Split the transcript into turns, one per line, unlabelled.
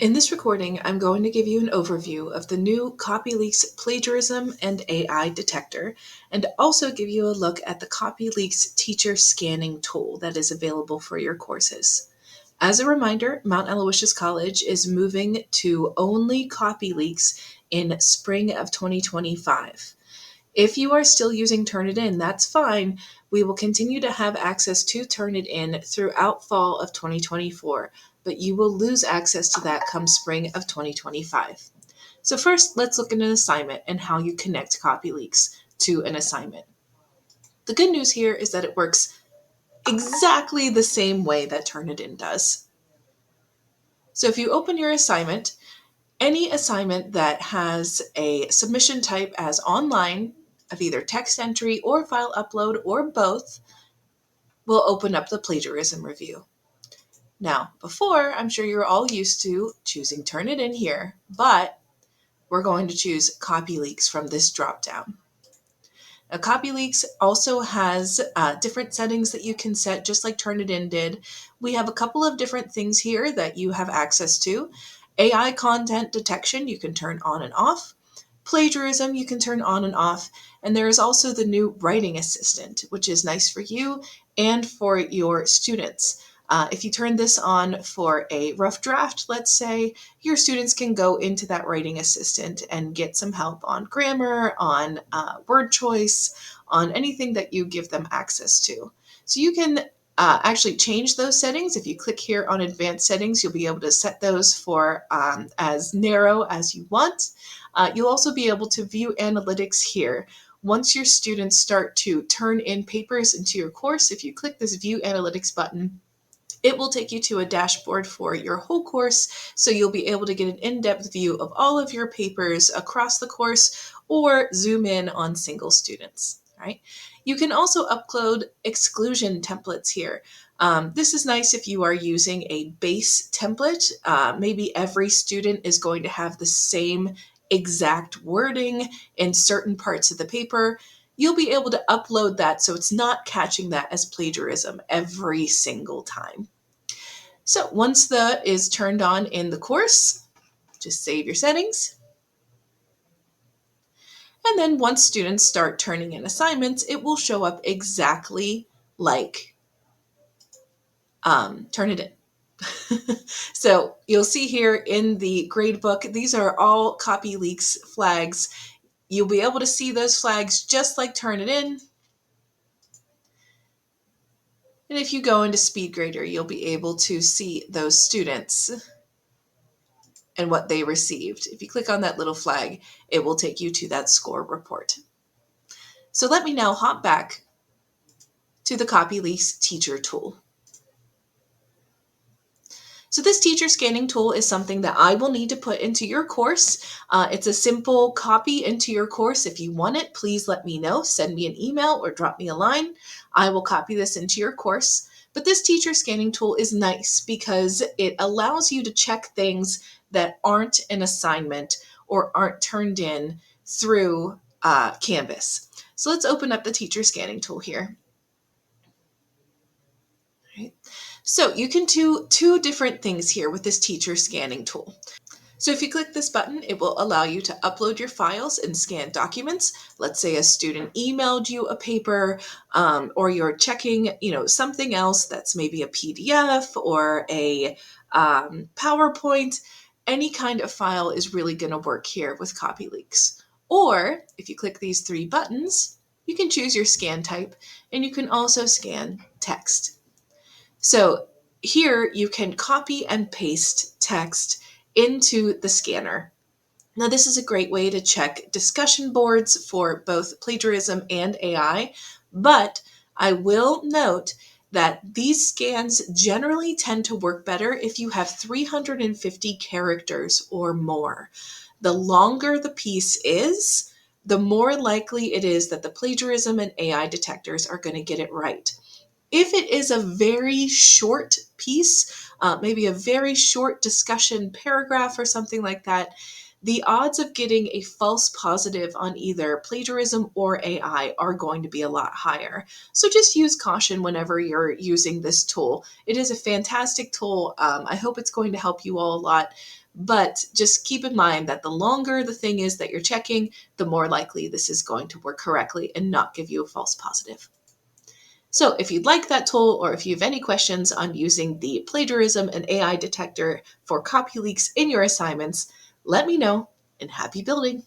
In this recording, I'm going to give you an overview of the new Copyleaks Plagiarism and AI Detector, and also give you a look at the Copyleaks teacher scanning tool that is available for your courses. As a reminder, Mount Aloysius College is moving to only Copyleaks in spring of 2025. If you are still using Turnitin, that's fine. We will continue to have access to Turnitin throughout fall of 2024, but you will lose access to that come spring of 2025. So first, let's look at an assignment and how you connect Copyleaks to an assignment. The good news here is that it works exactly the same way that Turnitin does. So if you open your assignment, any assignment that has a submission type as online of either text entry or file upload or both will open up the plagiarism review. Now, before, I'm sure you're all used to choosing Turnitin here, but we're going to choose Copyleaks from this dropdown. Now, Copyleaks also has different settings that you can set, just like Turnitin did. We have a couple of different things here that you have access to. AI content detection, you can turn on and off. Plagiarism, you can turn on and off. And there is also the new writing assistant, which is nice for you and for your students. If you turn this on for a rough draft, let's say, your students can go into that writing assistant and get some help on grammar, on word choice, on anything that you give them access to. So you can actually change those settings. If you click here on advanced settings, you'll be able to set those for as narrow as you want. You'll also be able to view analytics here. Once your students start to turn in papers into your course, if you click this view analytics button, it will take you to a dashboard for your whole course, so you'll be able to get an in-depth view of all of your papers across the course or zoom in on single students. Right? You can also upload exclusion templates here. This is nice if you are using a base template. Maybe every student is going to have the same exact wording in certain parts of the paper. You'll be able to upload that so it's not catching that as plagiarism every single time. So once the is turned on in the course, just save your settings. And then once students start turning in assignments, it will show up exactly like Turnitin. So you'll see here in the gradebook, these are all Copyleaks flags. You'll be able to see those flags just like Turnitin. And if you go into SpeedGrader, you'll be able to see those students and what they received. If you click on that little flag, it will take you to that score report. So let me now hop back to the Copyleaks teacher tool. So this teacher scanning tool is something that I will need to put into your course. It's a simple copy into your course. If you want it, please let me know. Send me an email or drop me a line. I will copy this into your course. But this teacher scanning tool is nice because it allows you to check things that aren't an assignment or aren't turned in through Canvas. So let's open up the teacher scanning tool here. Right. So you can do two different things here with this teacher scanning tool. So if you click this button, it will allow you to upload your files and scan documents. Let's say a student emailed you a paper, or you're checking, something else that's maybe a PDF or a PowerPoint. Any kind of file is really going to work here with Copyleaks. Or if you click these three buttons, you can choose your scan type, and you can also scan text. So here you can copy and paste text into the scanner. Now, this is a great way to check discussion boards for both plagiarism and AI, but I will note that these scans generally tend to work better if you have 350 characters or more. The longer the piece is, the more likely it is that the plagiarism and AI detectors are going to get it right. If it is a very short piece, maybe a very short discussion paragraph or something like that, the odds of getting a false positive on either plagiarism or AI are going to be a lot higher. So just use caution whenever you're using this tool. It is a fantastic tool. I hope it's going to help you all a lot. But just keep in mind that the longer the thing is that you're checking, the more likely this is going to work correctly and not give you a false positive. So if you'd like that tool, or if you have any questions on using the plagiarism and AI detector for copy leaks in your assignments, let me know, and happy building!